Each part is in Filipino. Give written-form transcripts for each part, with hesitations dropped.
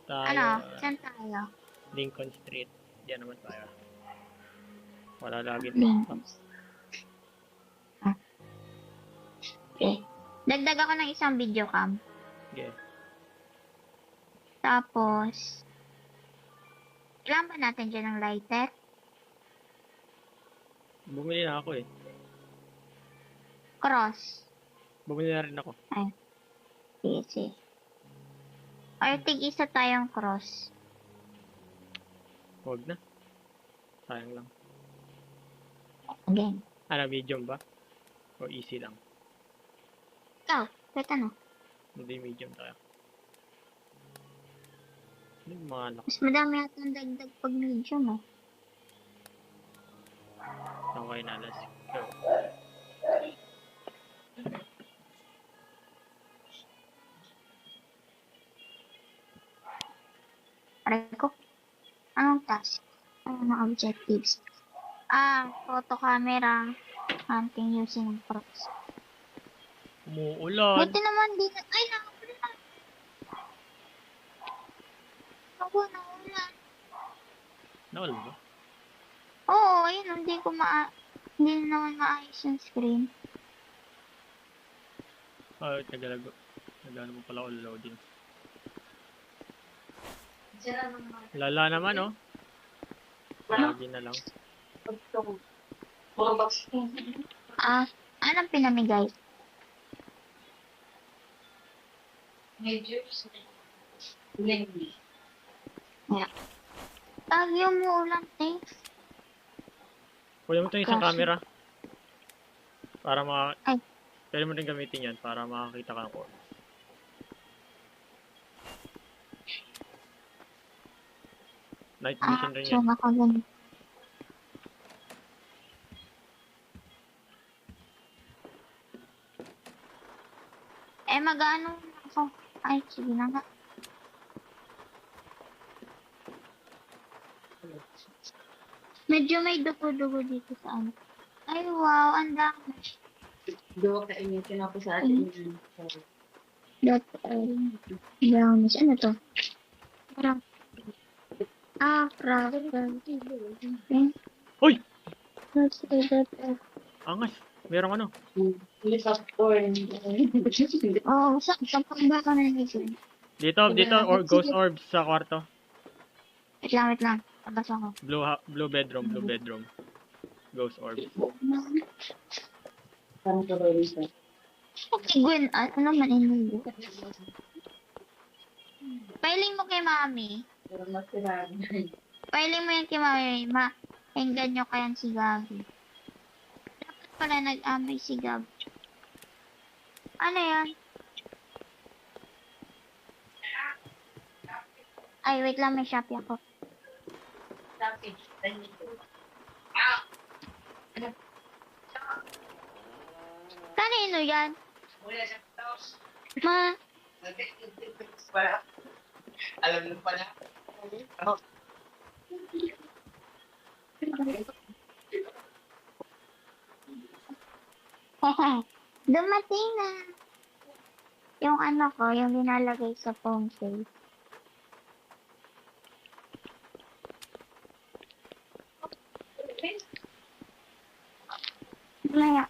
Tayo, Ano? Saan tayo? Lincoln Street. Diyan naman tayo. Wala lagi. Lincoln. Okay. Dagdag ako ng isang video cam. Okay. Tapos, kailangan ba natin dyan ng lighter? Bumili na ako eh. Cross. Bumili na rin ako. Ay. Sige. Or tig-isa tayong cross. Huwag na. Sayang lang. Again. Ano, medium ba? O easy lang? Ikaw, kahit ano. Hindi, medium tayo. Ano yung mga anak? Mas madami atang dagdag pag medium eh. Okay na, let's go. Aray ko. Anong task? Anong objectives? Photo camera. Hunting using props. Umuulan. Buti naman din. Ay, naulan. Ako, naulan. Nawala ba? Oo, ayun. Hindi naman maayos yung screen. Ah, tagalago. Nagano mo pala all loading. Lala naman, oh. Lagi na lang. Anong pinamigay? Yeah. Lagi umuulan eh. Kunin mo itong isang Gosh. camera. Para Ay. pwede mo rin gamitin yan para makakita ka ng course. Night vision rin So yan. nakagano. Mag-ano ako. Ay, sige na nga. Medyo may dugo-dugo dito sa ano. Ay, wow, ang dami. Doon ka inyo, kinapos sa atin. Brownies. Ano to? Parang, crab. Uy! Let's say that. Angas! Merong ano? Oo, saan pa ba ako nalagay? Dito, or ghost orbs sa kwarto. Wait lang. Abas ako. Blue bedroom. Ghost orbs. Okay, Gwen, ano man inulo? Pailing mo kay mami. Pailing mo yan kay mami. Hinggan nyo kayan si Gabi. Dapat pala nag-amay si Gabi. Ano yan? Ay, wait lang, may Shopee ako. Kanino yan? Ma, Alam mo pala. dumating na. Yung ano ko, yung linalagay sa phone case. Maya.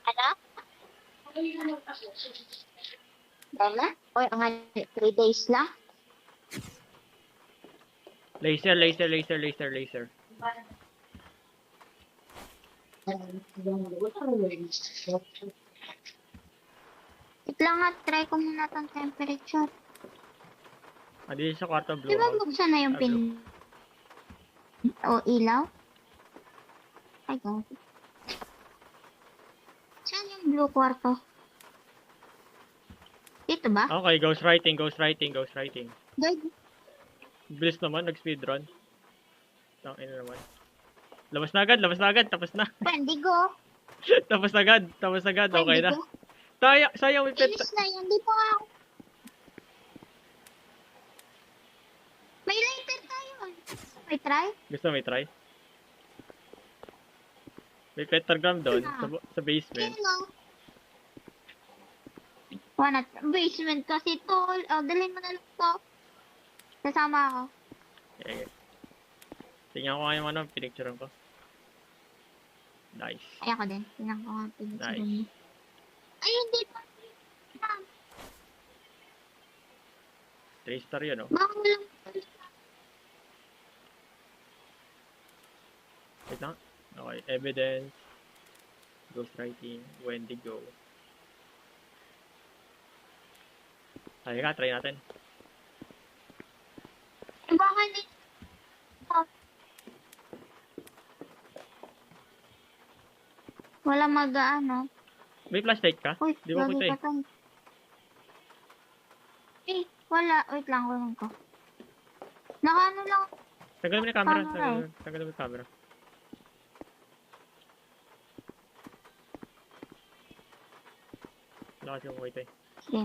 Ano? Dala? Oy, ang 3 days lang. Laser. Wait lang nga, try ko muna tong temperature. Andi sa kwarto blue Di ba house. buksan na yung pin... O ilaw? Ay, gabi. Saan yung blue kwarto? Dito ba? Okay, ghost writing. Guys, Bilis naman, nag-speedrun. Tangina naman. Labas na agad, tapos na. Wendigo. tapos agad, okay na. Wendigo. Sayang may pet. Inis na yan, di pa ako. May lighter tayo may try? Gusto may try? May pentagram doon sa basement. Hello. Wala, basement kasi tol. Oh, dalhin mo na lang to. Kasama ako. Okay. Tingnan ko nga yung ano, pinicturean ko. Nice. Ay, ako din. Tingnan ko nga pinagsabi Nice. mo. Ay, hindi pa. 3-star yun, oh. Baka walang... Wait lang. Okay, evidence. Ghostwriting. Wendigo. Halika, try natin. Baka hindi. Oh. Wala mag-ano. May flashlight ka? Uy, Di ba lagi kita eh? ka tayo. Eh, wala. Wait lang, kunin ko. Nakaano lang. Tanggalin mo na yung camera. Camera eh. Tanggalin mo yung camera. Wala kasi yung kita eh. Sige.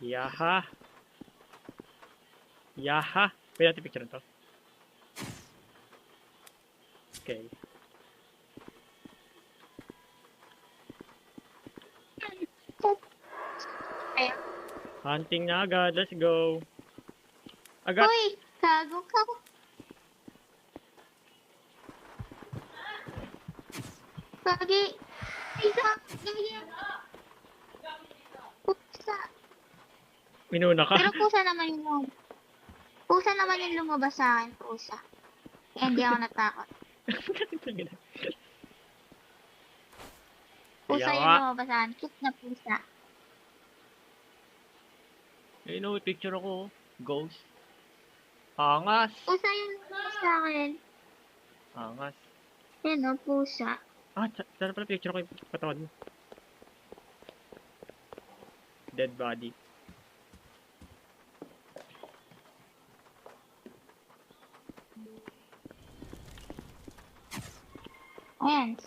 Yaha! Yaha! Pwede natin picture to. Okay. Ay, Hunting na agad. Let's go. Agad! uy, gago ka. Gagi. Isa. Gagi. Pusa. Minuna ka. Pero pusa naman yung lumabas. Pusa naman yung lumabas sa akin. Pusa. Kaya hindi ako natakot. Pusa yung Yawa. lumabas sa akin. Cute na pusa. Ayun o, picture ako. Ghost. Angas. Pusa yung lumabas sa akin. Angas. Yan o, pusa. Ah, sana pala picture ko yung katawan mo. Dead body. Ayan.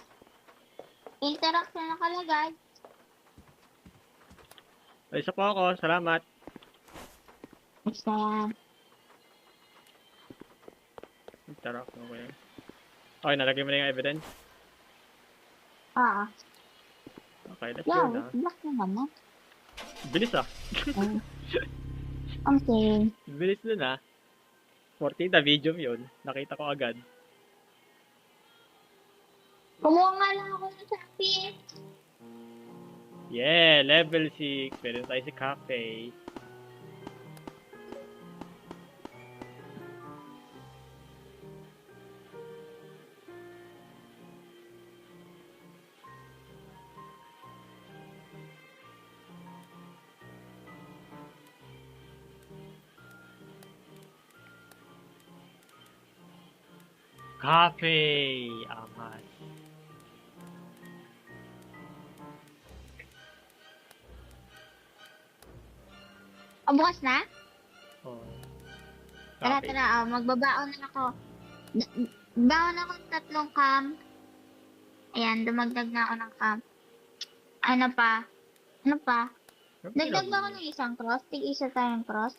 Interact na nakalagay. Ay, isa po ako. Salamat. Basta yan. Interact mo ko yan. Okay, nalagay mo na yung evidence. Oo. Okay, let's Yeah, go na. black na naman. Bilis ah. Okay. Bilis nun ah. 40 na video yun. Nakita ko agad. Kumuha nga lang ako ng Shopee. Yeah, level 6. Meron tayo si cafe. Cafe! Angas. Bukas na? Oh. Tara, Cafe. tara. Magbabaon na ako. Baon ako ng 3 cam. Ayan, dumagdag na ako ng cam. Ano pa? Ano pa? Ano ba Dagdag ba ginagawa ako mo? ng isang cross? Tig-isa tayong cross?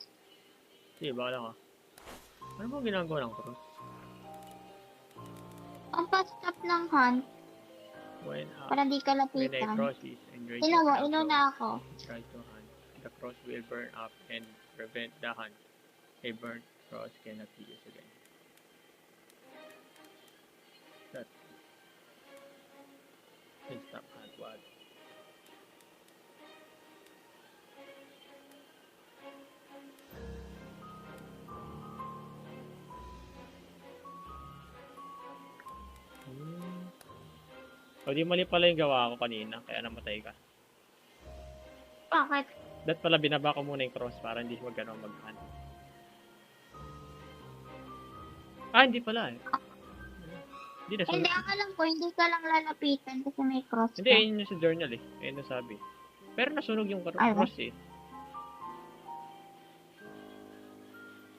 Sige, baka lang ah. Ano ba ginagawa ng cross? Ang pa-stop ng hunt, para di ka When a lapitan. cross is engaged, Ino mo, inuna ako. try to hunt. The cross will burn up and prevent the hunt. A burnt cross cannot be used again. That. Please stop hunt. What? O di mali pala yung gawa ko kanina, kaya namatay ka. Bakit? Dat pala binaba ko muna yung cross para hindi mag-ano mag-hunt. Ah, hindi pala eh. Hindi na Hindi, ang alam ko, hindi ka lang lalapitan kasi may cross Hindi, ka. ayun yung sa journal eh. Ayun yung sabi. Pero nasunog yung Ay, cross eh.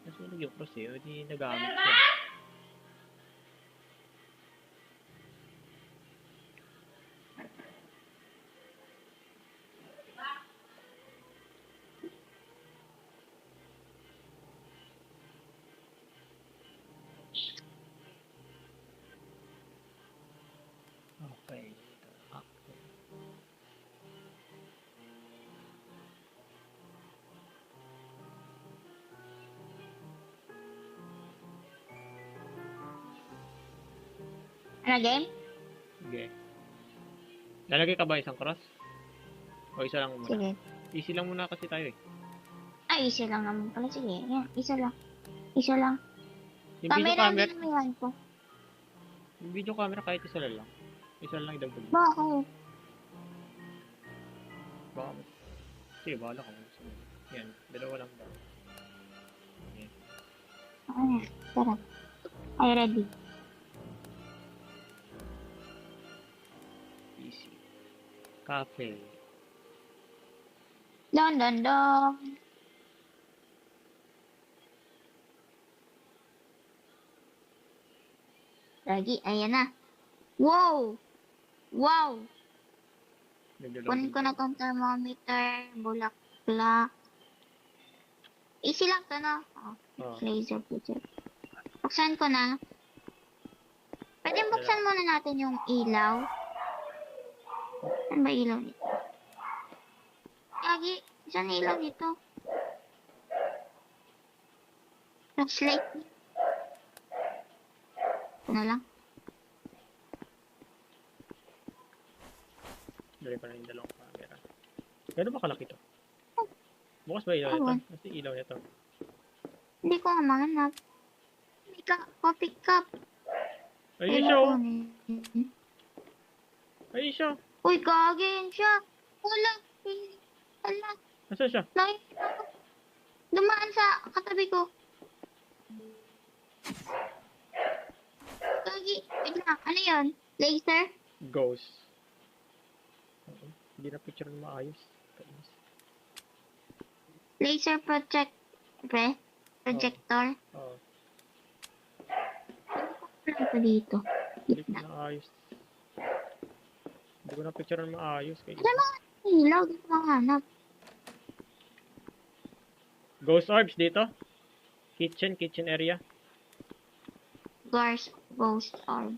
Nasunog yung cross eh. O di nagamit siya. Okay. Ano game? Sige. Lalagay ka ba isang cross? O isa lang muna? Sige. Easy lang muna kasi tayo eh. Ay, isa lang naman pala. Sige, yan. Isa lang. Isa lang. Yung video Camera camera, din naman ko. yung video camera kahit isa lang. Isa lang idagdag mo. Bakit? Baka mas... Sige, bahala ka. Yan, dalawa lang daw. Yan. Ano? Tara. Ay, ready. Easy. Cafe. Don, don, don. Lagi, ayan na. Wow! Wow! Kunin ko na tong thermometer, bulaklak. Easy lang to, no? Oh, Oh, laser picture. Buksan ko na. Pwede buksan muna natin yung ilaw. Saan ba ilaw nito? Lagi, saan ilaw dito? Flashlight. Ito na lang. dali pa na yung dalawang camera. Gano'n ba kalaki to? Bukas ba ilaw Ewan. nito? Kasi ilaw nito. Hindi ko nga mahanap. Hindi ka, coffee cup. Ayun siya oh! kunin. Ayun siya! Uy, gagi yan siya. Wala. Wala. Nasaan siya? Nakikita ko. Dumaan sa katabi ko. Gagi. Wait lang. Ano yun? Laser? Ghost. Hindi na picture na maayos. Kainis. Laser projector. Oo. Ano pa dito? Hindi ko na ayos. Hindi ko na picture na maayos. Kainis. Ano mga ilaw? Dito mahanap. Ghost orbs dito. Kitchen area. Ghost orb.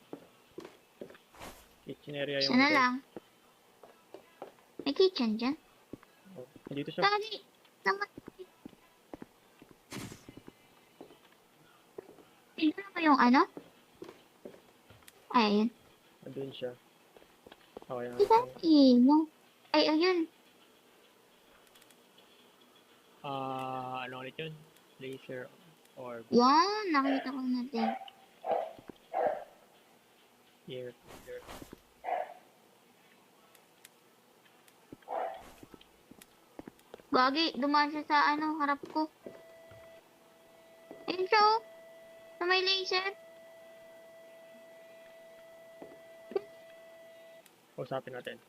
Kitchen area yung... Sana lang. May kitchen dyan. Oh, dito siya. Gagi. Naman. Ito na ba yung ano? Ay, ayun. Andun siya. Okay, Di ba ilaw? Ay, ayun. Ano ulit yun? Laser orb. Yan, nakita ko na din. Here. Gagi, dumaan siya sa ano, harap ko. Ayun siya oh. Sa may laser. Usapin natin.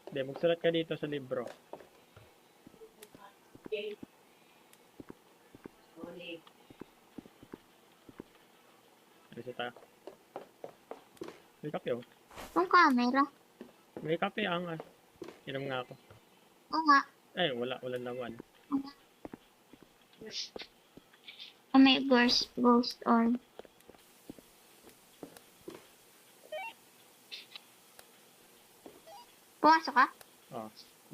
Hindi, magsulat ka dito sa libro. Reset tayo. May kape oh. Yung camera. May kape ang inom nga ako. Oo nga. Eh, wala naman. May ghost orb. Pumasok ka?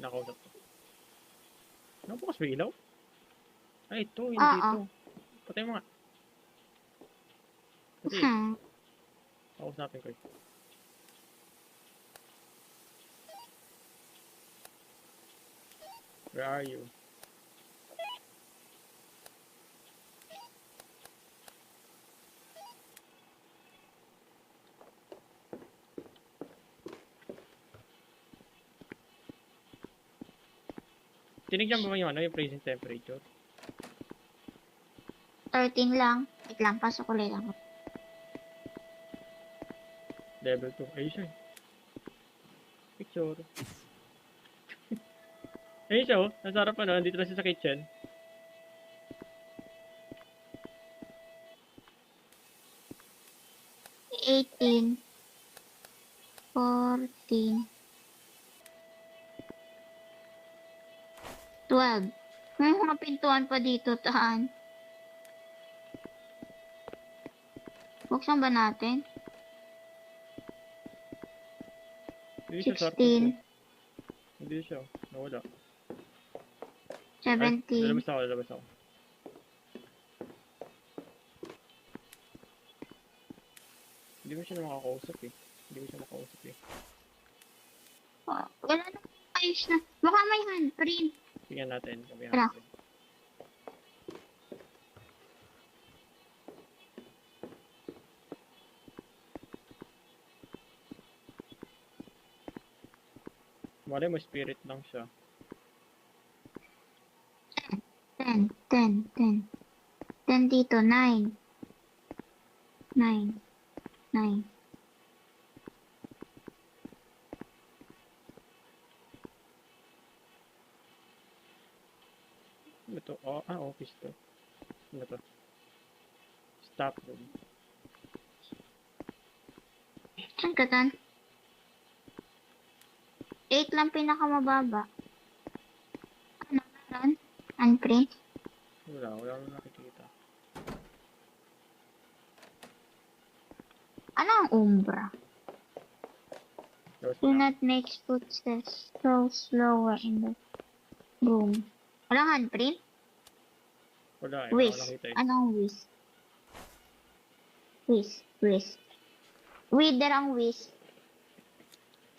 Nakausap ko. Bukas may ilaw? Ay, ito, hindi Oo. ito. Patay mo nga. Kasi, kausapin ko eh. Where are you? Tinigyan mo ba yung yung freezing temperature? 13 lang. Wait lang, pasok ulit ako. Level 2. Ayun siya eh. Picture. Ayun siya oh. Nasa harap nandito na siya sa kitchen. $18. 14. 12. May mga pintuan pa dito, taan. Buksan ba natin? Hindi siya sa 16, Hindi siya. Nawala. 17. Lalabas ako. Hindi ko siya makakausap eh. Oh, wala na. Ayos na. Baka may handprint. Tingnan natin. Tara. Malay mo, spirit lang siya. 10, 10, 10. 10 dito, 9. 9. 9. Ano to? Office to. Ano to? Staff room. Saan ka tan? 8 lang pinakamababa. Ano meron? Handprint? Wala akong nakikita. Ano ang umbra? Close Do na. not make footsteps so slower in the room. Walang handprint? Wala eh. Whiz. Wala nakita eh. Anong whiz? Whiz. Wither ang whiz.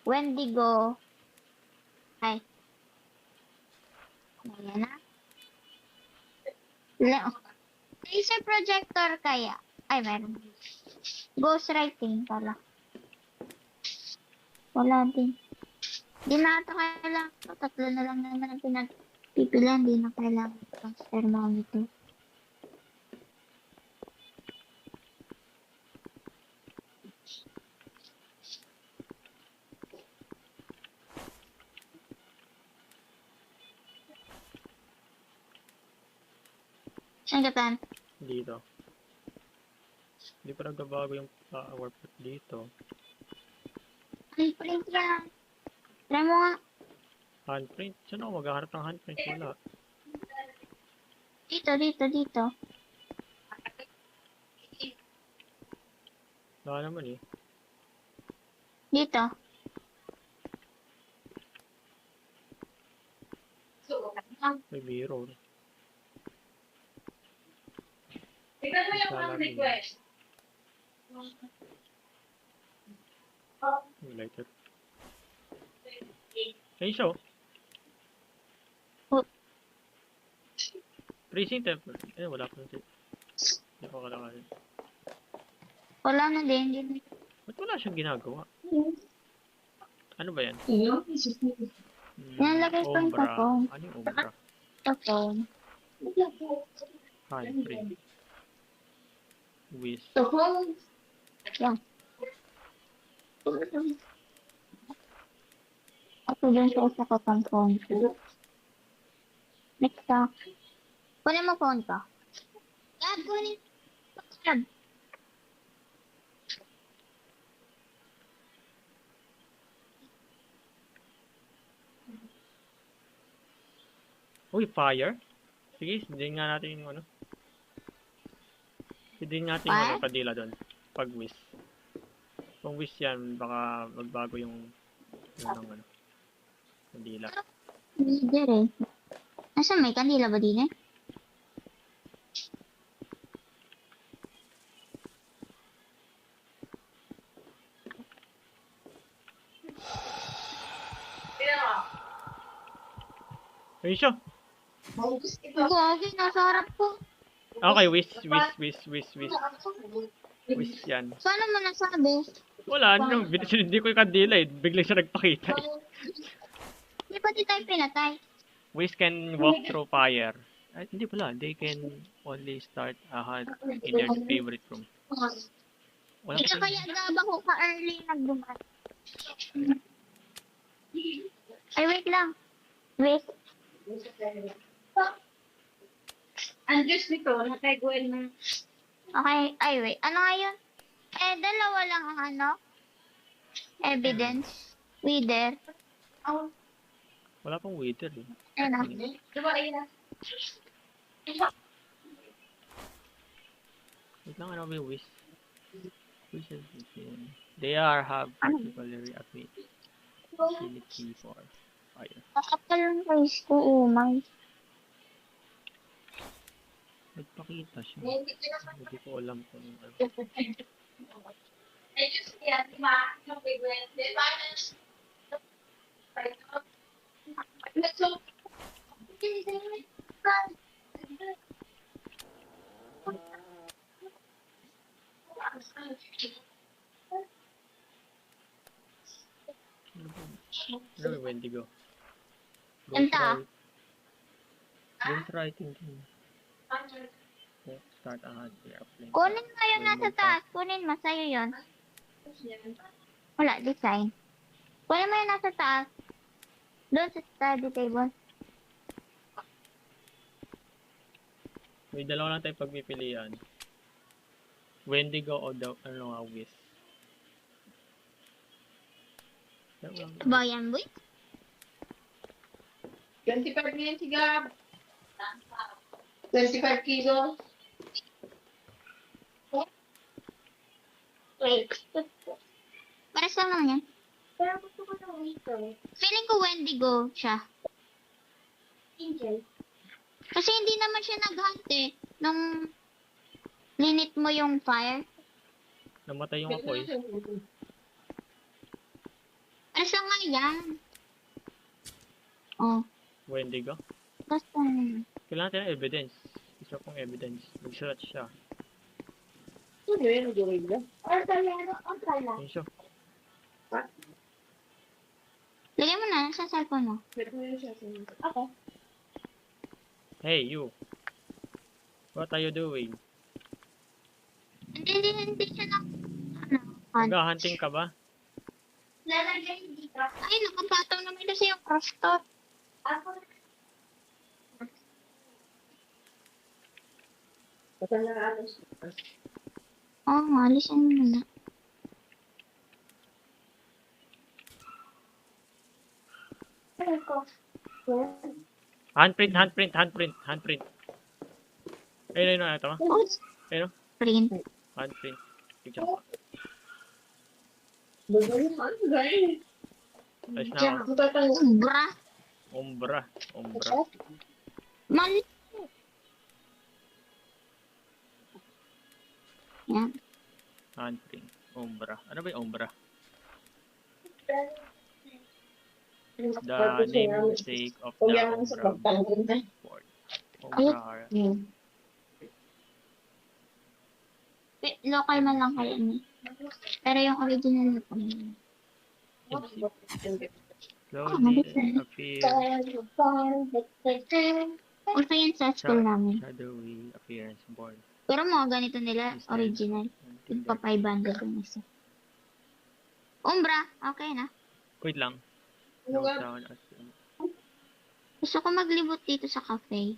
Wendigo. Ay. Ayan na. Laser projector kaya. Ay, meron. Ghostwriting pala. Wala din. Di na ito kailangan. Tatlo na lang naman ang pinagpipilan. Di na kailangan itong thermometer. Saan ka tan? Dito. Hindi pa nagbabago yung workbook dito. Handprint yan. Try mo nga. Handprint? Saan ako maghahanap ng handprint? Wala. Dito. Wala naman eh. Dito. May biro. Tignan mo yung Salamin. request. Lighter. Ayun siya oh. Oh. Tracing temple. Wala pa natin. Hindi pa kalakarin. Wala na din. Hindi Ba't wala siyang ginagawa? Ano ba yan? Nalagay ko yung Umbra. tapong. Ano yung umbra? Ito phone. Handprint. Whiz. Yan. Ako dun sa isa ko pang phone. Next ka. Kunin mo phone ka. Dad, kunin. Dad. Uy, fire? Sige, sundin nga natin yung ano. Sundin natin yung What? ano, kadila doon. Pag whiz. Kung whiz yan, baka magbago yung ano, kadila. Leader eh. Nasaan may kandila ba din eh? Ayun siya! Gagi, nasa harap ko. Okay, whiz yan. Sana mo nasabi? Wala, hindi ko yung kandila eh. Biglang siya nagpakita eh. Hindi pati tayo pinatay. Whiz can walk through fire. Ay, hindi pala. They can only start a hunt in their favorite room. Wala Ika pa kaya gaba ko ka early nagdumat. Ay, wait lang. Wait. Andres nito, natay Gwen na. Okay. Ay, wait. Ano nga yun? Dalawa lang ang ano? Evidence. Wither. Wala pang waiter eh. Ano? Diba, ayun na. Wait lang, ano ba yung whiz? Whiz is they have particularly afraid. Facility for fire. Kakapal ang face ko, umay. Nagpakita siya. Hindi ko alam kung ano. I just can't imagine how big it is. Let's go. Ano ba, Wendigo? Ganda. Don't try thinking. Start a hot airplane. Kunin mo yung nasa taas. Kunin mo. Sa'yo yun. Wala, design. Kunin mo yung nasa taas. Doon sa study table. May dalawa lang tayong pagpipilian. Wendigo o Wiz. Bayan, boy. 25 minutes, Gab. 25 kilos. Wait. Para sa lang yan. Pero gusto ko ng waiter. Feeling ko Wendigo siya. Angel. Kasi hindi naman siya nag-hunt eh. Nung linit mo yung fire. Namatay yung apoy. Para sa nga yan. Oh. Wendigo. Basta Kailangan natin ng evidence. Isa pong evidence. Mag-search siya. Ano yun? Gorilla? Or Italiano? Or Thailand? Yun siya. lagay mo na sa cellphone mo. Pwede mo yun siya. Okay. Hey, you. What are you doing? Hindi siya na hunt. Nag-hunting ka ba? Lalagay dito. Ay, nakapataw naman kasi yung cross tot. Ako. Basta na alas. Oo, alisin mo na. Handprint. Ayun, ito mo. Oops. Ayun, Print. handprint. Picture ko. Gay. Ayos na ako. Umbra. Umbra. Mali. Yan. Handprint. Umbra. Ano ba yung umbra? The namesake of the Umbra fort. Umbra. Local man lang kayo ni. Pero yung original na po. Slowly appear. Also yun sa school namin. Shadowy appearance board. Pero mga ganito nila, Is original. Yung pa 500 yung isa. Umbra, okay na. Wait lang. No sound as Gusto ko maglibot dito sa cafe.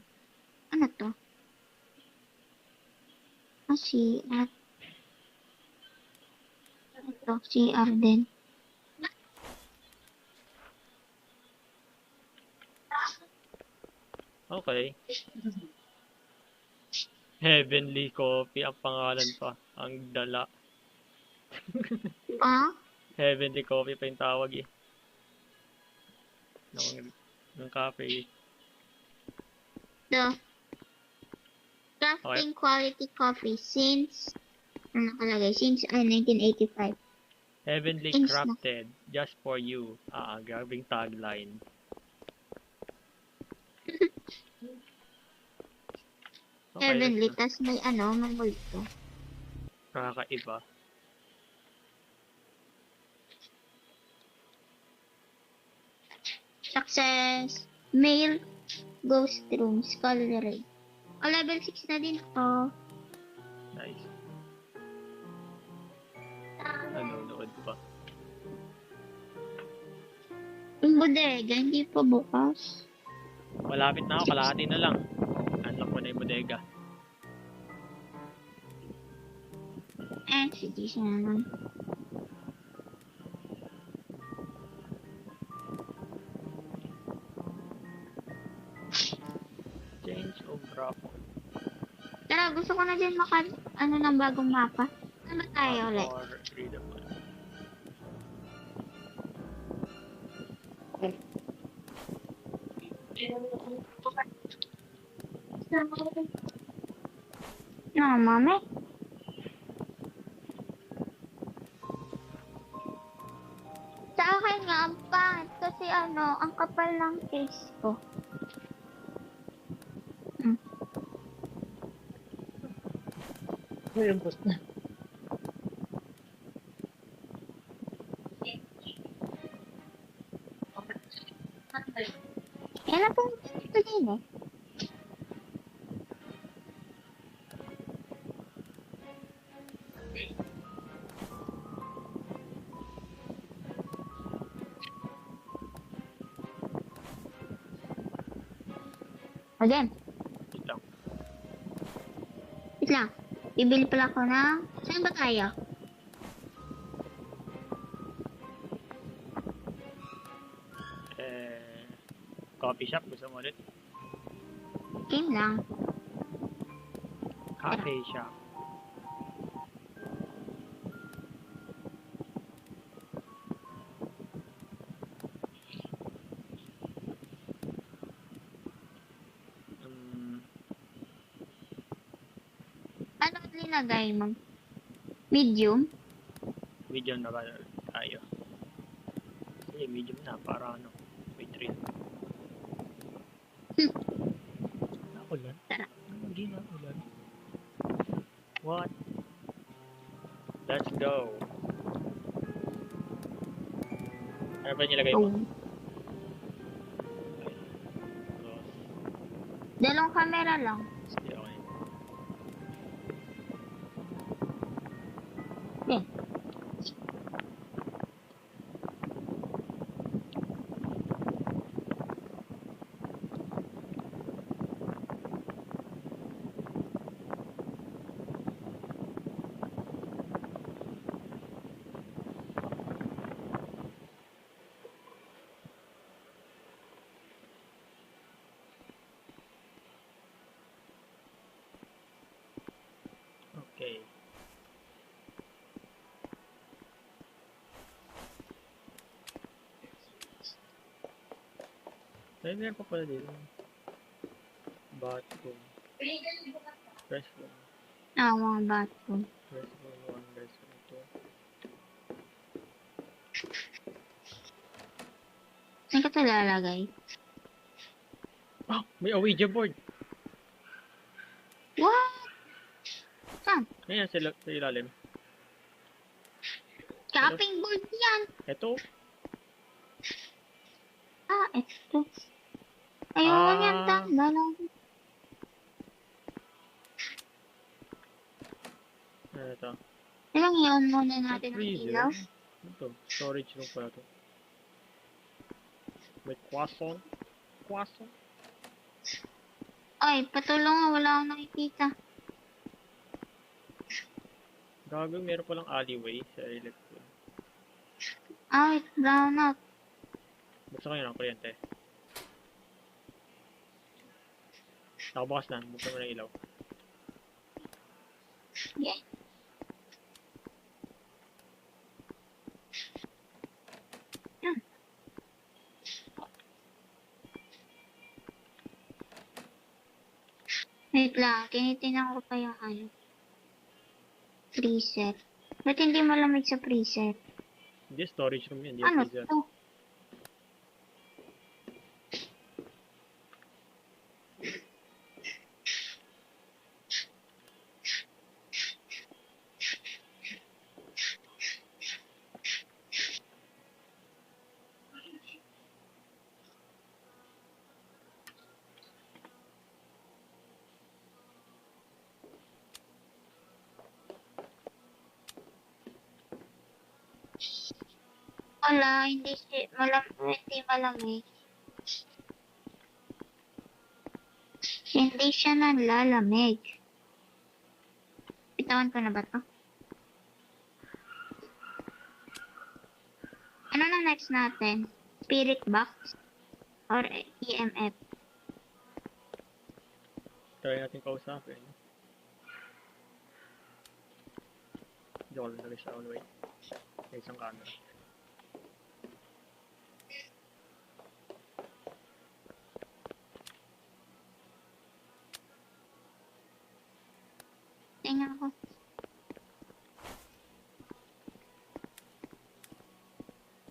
Ano to? CR. Ito, CR din. Okay. Heavenly Coffee ang pangalan pa. Ang dala. Ah? Heavenly Coffee pa yung tawag eh. Ng cafe. The crafting quality coffee since ano nakalagay? Since 1985. Heavenly Thanks, crafted just for you. Grabing tagline. Okay, Heavenly, let's tas may ano, may multo. na. Kakaiba. Success. Male ghost room. Scholar Ray. O, level 6 na din ako. Nice. Nanonood pa. Yung bodega, hindi pa bukas. Malapit na ako. Kalahati na lang. Unlock ko na yung bodega. Sige siya naman. Change of rock. Tara, gusto ko na din ano ng bagong mapa. Ano ba tayo ulit? Or readable. No, mami. Sa akin nga, ang pangit kasi ang kapal ng case ko. Ayun, post na. Yan na po ito din eh. Again, Wait lang. wait lang. Bibili pala ko ng... Saan ba tayo? Coffee shop. Gusto mo ulit? Game lang. Cafe shop. Ano linagay mo? Medium? Medium na ba tayo? Sige, medium na. Para ano? Wait, real. Naulan? Tara. Hindi na ulan. What? Let's go. Ano ba nilagay mo? Oh. Close. Dalawang camera lang. Sige, okay. Eh. Okay. Ay, meron pa pala dito. Bathroom. Restroom. Mga bathroom. Restroom 1, restroom 2. Saan ka ito lalagay? Oh, may Ouija board. What? Saan? Ayan, sa ilalim. Chopping board yan. Ito. Ito. Ayoko Ah. niyan, tanda lang. Ano ito? Ilang iyon muna natin ang Freezer. ilaw. Ito, storage room pala ito. May croissant. Croissant. Ay, patulong nga, wala akong nakikita. Gago, meron palang alleyway sa electric. Ay, brown out. Buksan ko yun ang kuryente. Nakabukas na. Buksan mo na yung ilaw. Yeah. Yan. Wait lang, tinitingnan ko pa yung freezer. Ba't hindi malamig sa freezer? Hindi, storage room yun. Hindi Ano freezer. to? Wala, hindi malamig. Hindi siya nanlalamig. Bitawan ko na ba to? Ano na next natin? Spirit box? Or EMF? Try natin kausapin. Hindi ko lang sa all way. May isang camera. Tingnan ko.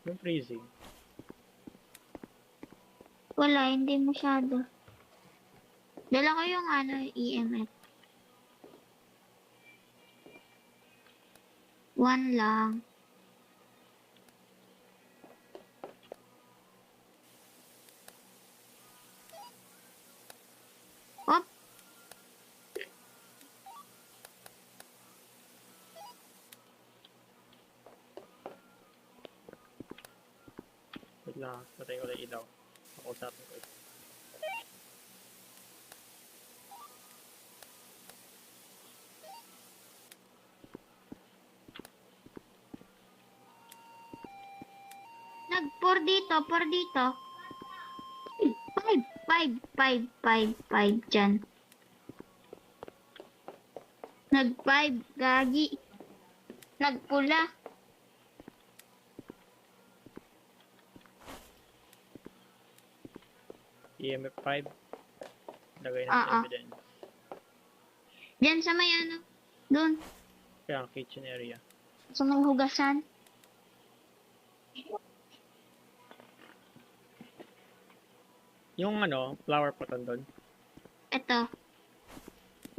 Yung freezing. Wala, hindi masyado. Dala ko yung EMF. 1 lang. Op! Wait lang, patay ko lang ilaw. Makausapin ko ito. Pour dito, pour dito. 5 dyan. Nag-5, gagi. Nagpula. EMF 5. Lagay na Ah, sa ah. evidence. Dyan sa may doon. Kaya ang kitchen area. Sa may hugasan. Yung flower pot doon. Ito.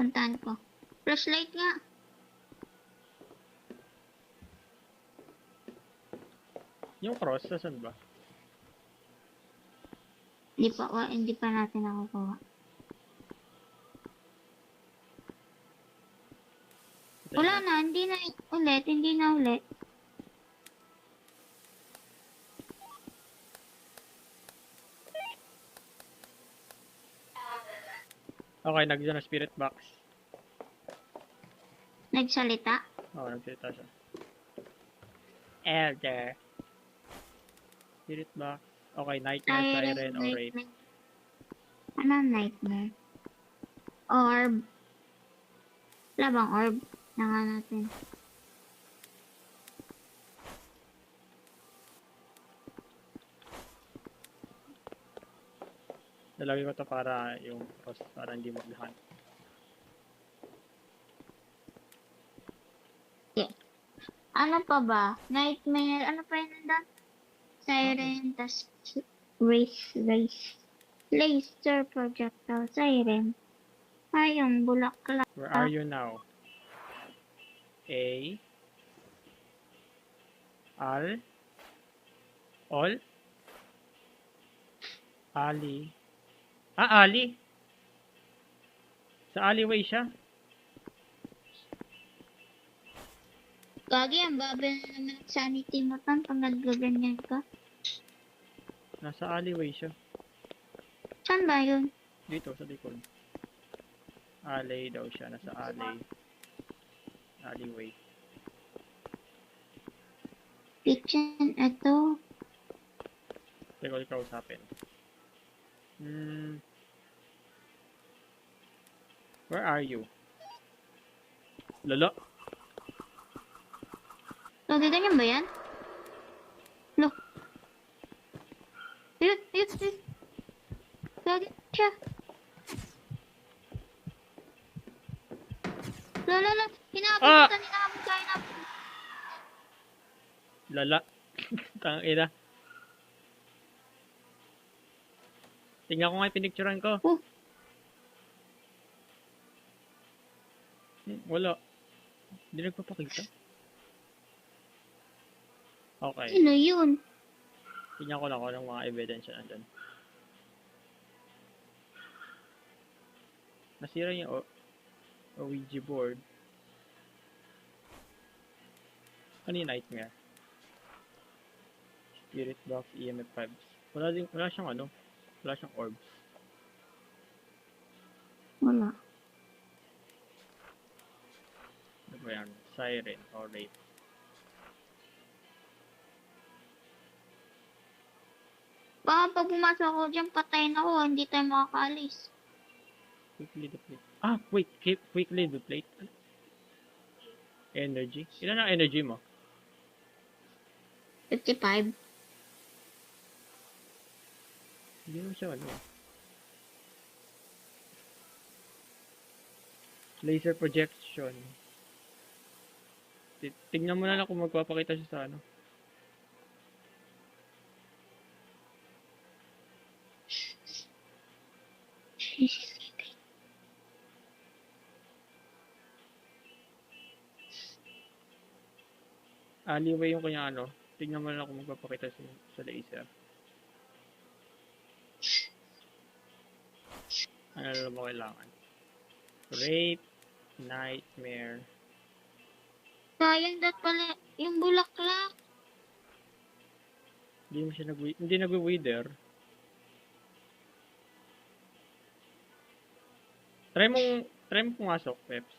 Puntahan ko. Flashlight nga. Yung cross, saan ba? Hindi pa natin nakukuha. Wala na, hindi na ulit. Okay, nagdito na spirit box. Nagsalita. Oo, nagsalita siya. Elder. Spirit box. Okay, nightmare, siren, or rape. Ano nightmare? Orb. Wala bang orb? Nga natin. Nalagay ko to para yung cross, para hindi maglahan. Ano pa ba? Nightmare. Ano pa yun nandun? Siren. Tas laser projectile. Siren. Yung bulaklak. Where are you now? A. Al. All. Ali. Ali. Sa alleyway siya. Gagi, ang babel na naman ng sanity mo tan pag naggaganyan ka. Nasa alleyway siya. Saan ba yun? Dito, sa likod. Alley daw siya. Nasa alley. Alleyway. Kitchen, eto. Teka ulit kausapin. Where are you? Lolo? Nagaganyan ba yan? Look. Ayun. Gagi siya. Lala. Hinabot ka. Lala. Tangina. Tingnan ko nga yung pinicturean ko. Oh. Wala. Hindi nagpapakita. Okay. Ano yun? Tingnan ko lang kung anong mga ebidensya nandun. Nasira yung Ouija board. Ano yung nightmare? Spirit box, EMF 5. Wala siyang wala siyang orbs. Wala. Ano ba yan? Siren or rape. Baka pag pumasok ako dyan, patayin ako. Hindi tayo makakaalis. Quickly deplete. Wait. Quickly deplete. Energy. Ilan ang energy mo? 55. Hindi mo siya Laser question. Tingnan mo na lang kung magpapakita siya sa ano. Alleyway yung kanya ano. Tingnan mo na lang kung magpapakita sa laser. Ano na lang ba kailangan? Rape, nightmare. Sayang dat pala yung bulaklak. Hindi nagwi-wither. Try mo pumasok, Peps.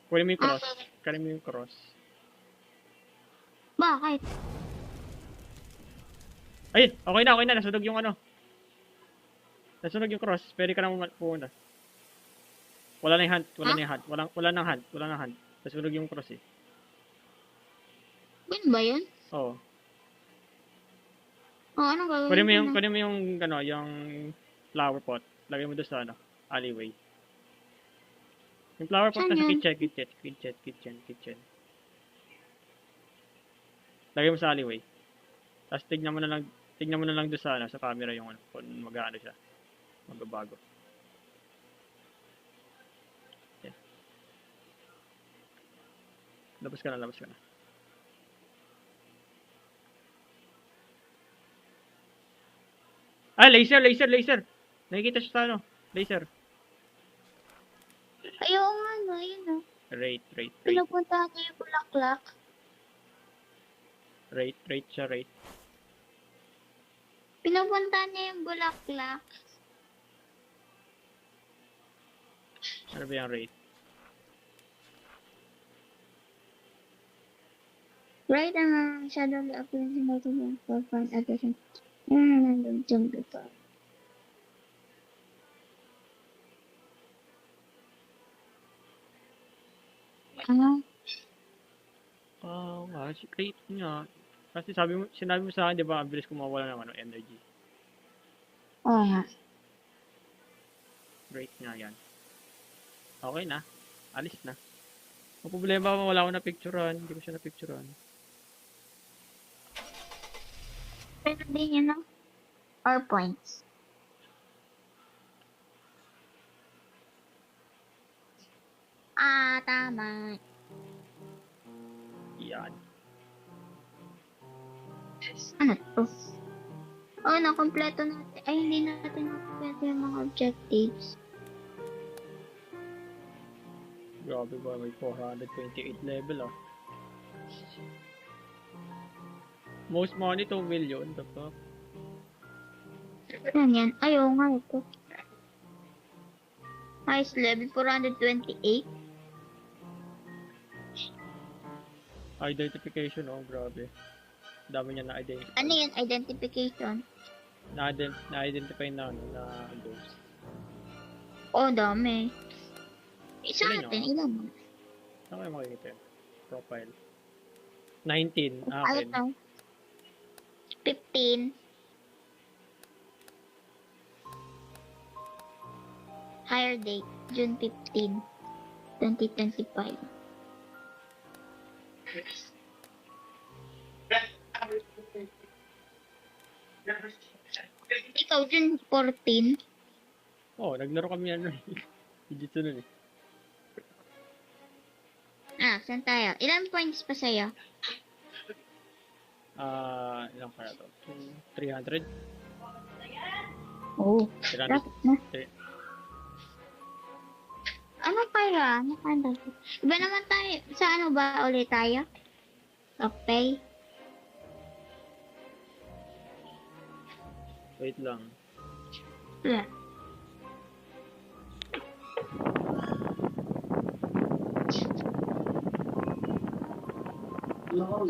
Kunin mo yung cross. Kunin mo yung cross. Bakit? Ayun, okay na. Nasunog yung ano. Nasunog yung cross. Pwede ka na pumunta. Wala na yung hunt. Wala nang hunt. Nasunog yung cross eh. Yun ba yun? Oo. Anong gagawin ko na? Kunin mo yung ano, yung flower pot. Lagay mo doon sa ano, alleyway. Yung flower pot Saan na sa yun? kitchen. Lagay mo sa alleyway. Tapos tignan mo na lang doon sa ano, sa camera yung ano, kung mag-aano siya. Magbabago. Yan. Labas ka na. Ah, laser! Nakikita siya sa ano, laser. Ayaw nga no, yun no. Rate. Pinupuntahan niya yung bulaklak. Rate siya. Pinupuntahan niya yung bulaklak. Ano ba yung rate? Right ang shadow appearance in multiple for fun aggression. Nandun dyan dito. Rate niya. Kasi sinabi mo sa akin, di ba, ang bilis ko mawala ng ano, energy. Oo nga. Rate niya yan. Okay na. Alis na. Ang problema pa, wala ko na picturean. Hindi ko siya na picturean. Pero din yun no? Or points. Tama. Yan. Ano to? Nakompleto natin. Ay, hindi natin nakompleto yung mga objectives. Grabe ba, may 428 level ah. Most money 2 million, the fuck? Ano yan? Ayaw nga ito. Highest level 428. Identification, oh, grabe. Dami niya na-identify. Ano yun? Identification. Na-identify na, ano, na ghost. Dami. Isa Ilan natin, yun? ilan mo? Saan kayo makikita yun? Profile. 19, akin. Ito. 15. Higher date, June 15, 2025. Ikaw, June 14. Oh, naglaro kami ano. Dito nun eh. Saan tayo? Ilan points pa sa'yo? Ilang kaya to? 300? Oo. 300? Dapat na. Eh, Ano kaya? Ano kaya? Iba naman tayo. Sa ano ba ulit tayo? Okay. wait lang. Yeah. No.